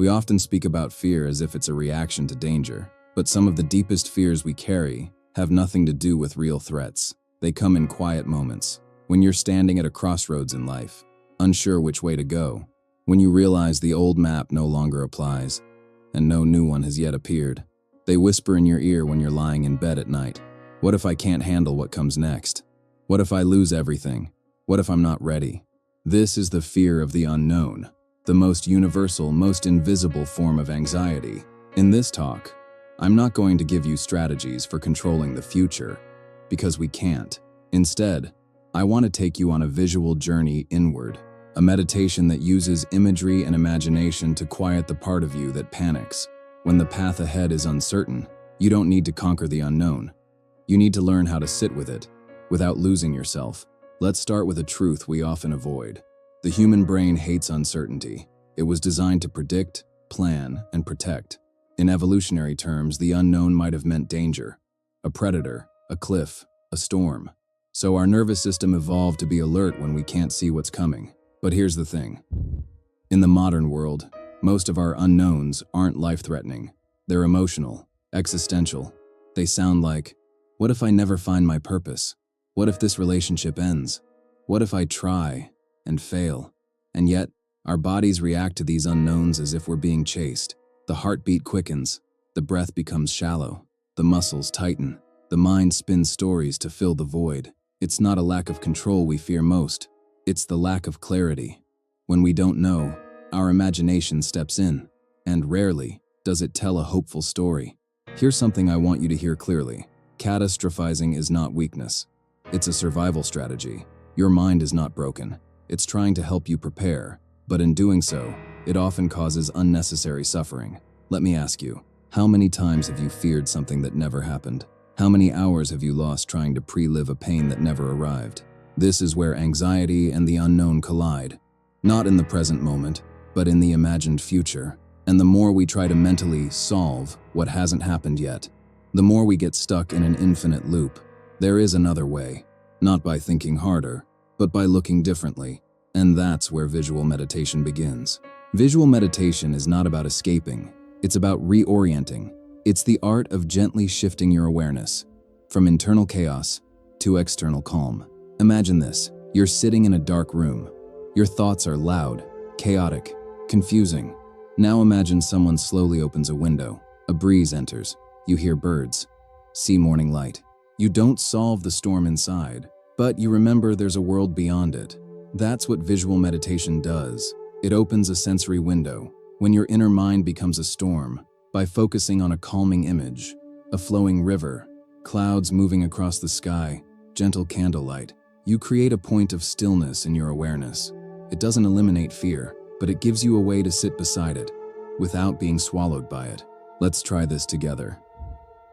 We often speak about fear as if it's a reaction to danger, but some of the deepest fears we carry have nothing to do with real threats. They come in quiet moments, when you're standing at a crossroads in life, unsure which way to go, when you realize the old map no longer applies, and no new one has yet appeared. They whisper in your ear when you're lying in bed at night. What if I can't handle what comes next? What if I lose everything? What if I'm not ready? This is the fear of the unknown, the most universal, most invisible form of anxiety. In this talk, I'm not going to give you strategies for controlling the future, because we can't. Instead, I want to take you on a visual journey inward, a meditation that uses imagery and imagination to quiet the part of you that panics. When the path ahead is uncertain, you don't need to conquer the unknown. You need to learn how to sit with it, without losing yourself. Let's start with a truth we often avoid. The human brain hates uncertainty. It was designed to predict, plan, and protect. In evolutionary terms, the unknown might have meant danger, a predator, a cliff, a storm. So our nervous system evolved to be alert when we can't see what's coming. But here's the thing. In the modern world, most of our unknowns aren't life-threatening. They're emotional, existential. They sound like, what if I never find my purpose? What if this relationship ends? What if I try and fail? And yet, our bodies react to these unknowns as if we're being chased. The heartbeat quickens, the breath becomes shallow, the muscles tighten, the mind spins stories to fill the void. It's not a lack of control we fear most, it's the lack of clarity. When we don't know, our imagination steps in, and rarely does it tell a hopeful story. Here's something I want you to hear clearly. Catastrophizing is not weakness. It's a survival strategy. Your mind is not broken. It's trying to help you prepare, but in doing so, it often causes unnecessary suffering. Let me ask you, how many times have you feared something that never happened? How many hours have you lost trying to pre-live a pain that never arrived? This is where anxiety and the unknown collide. Not in the present moment, but in the imagined future. And the more we try to mentally solve what hasn't happened yet, the more we get stuck in an infinite loop. There is another way, not by thinking harder, but by looking differently. And that's where visual meditation begins. Visual meditation is not about escaping, it's about reorienting. It's the art of gently shifting your awareness from internal chaos to external calm. Imagine this, you're sitting in a dark room. Your thoughts are loud, chaotic, confusing. Now imagine someone slowly opens a window, a breeze enters, you hear birds, see morning light. You don't solve the storm inside, but you remember there's a world beyond it. That's what visual meditation does. It opens a sensory window. When your inner mind becomes a storm, by focusing on a calming image, a flowing river, clouds moving across the sky, gentle candlelight, you create a point of stillness in your awareness. It doesn't eliminate fear, but it gives you a way to sit beside it, without being swallowed by it. Let's try this together.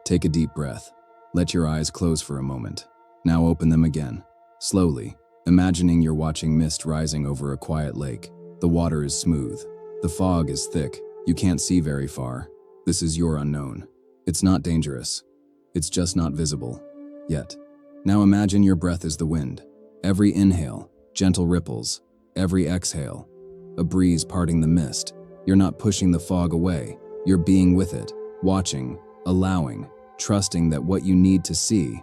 Take a deep breath. Let your eyes close for a moment. Now open them again, slowly, imagining you're watching mist rising over a quiet lake. The water is smooth. The fog is thick. You can't see very far. This is your unknown. It's not dangerous. It's just not visible, yet. Now imagine your breath is the wind. Every inhale, gentle ripples. Every exhale, a breeze parting the mist. You're not pushing the fog away. You're being with it, watching, allowing, trusting that what you need to see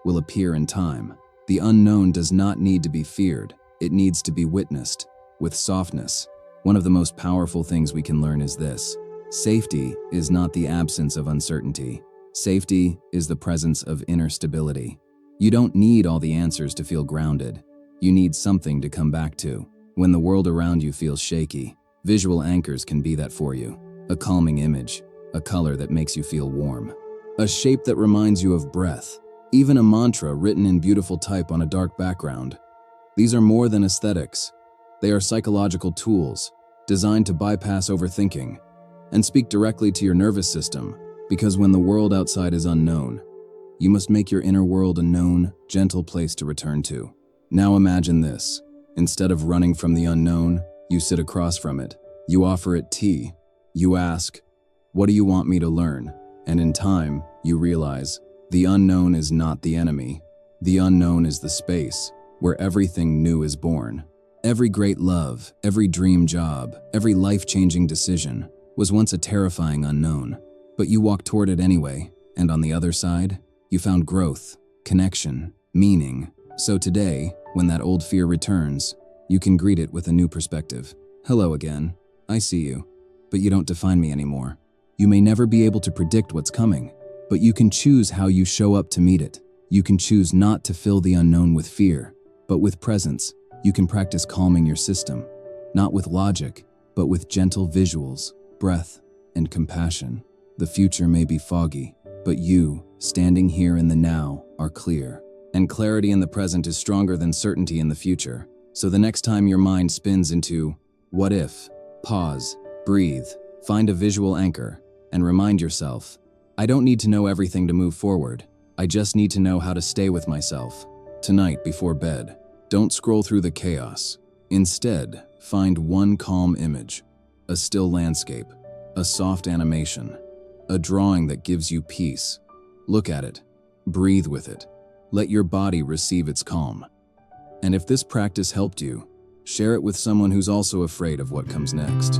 will appear in time. The unknown does not need to be feared. It needs to be witnessed with softness. One of the most powerful things we can learn is this. Safety is not the absence of uncertainty. Safety is the presence of inner stability. You don't need all the answers to feel grounded. You need something to come back to. When the world around you feels shaky, visual anchors can be that for you. A calming image, a color that makes you feel warm, a shape that reminds you of breath, even a mantra written in beautiful type on a dark background. These are more than aesthetics. They are psychological tools designed to bypass overthinking and speak directly to your nervous system, because when the world outside is unknown, you must make your inner world a known, gentle place to return to. Now imagine this. Instead of running from the unknown, you sit across from it. You offer it tea. You ask, what do you want me to learn? And in time, you realize, the unknown is not the enemy. The unknown is the space where everything new is born. Every great love, every dream job, every life-changing decision, was once a terrifying unknown, but you walked toward it anyway, and on the other side, you found growth, connection, meaning. So today, when that old fear returns, you can greet it with a new perspective. Hello again, I see you, but you don't define me anymore. You may never be able to predict what's coming, but you can choose how you show up to meet it. You can choose not to fill the unknown with fear, but with presence. You can practice calming your system, not with logic, but with gentle visuals, breath, and compassion. The future may be foggy, but you, standing here in the now, are clear. And clarity in the present is stronger than certainty in the future. So the next time your mind spins into, what if? Pause, breathe, find a visual anchor, and remind yourself, I don't need to know everything to move forward. I just need to know how to stay with myself. Tonight, before bed, don't scroll through the chaos. Instead, find one calm image, a still landscape, a soft animation, a drawing that gives you peace. Look at it, breathe with it, let your body receive its calm. And if this practice helped you, share it with someone who's also afraid of what comes next.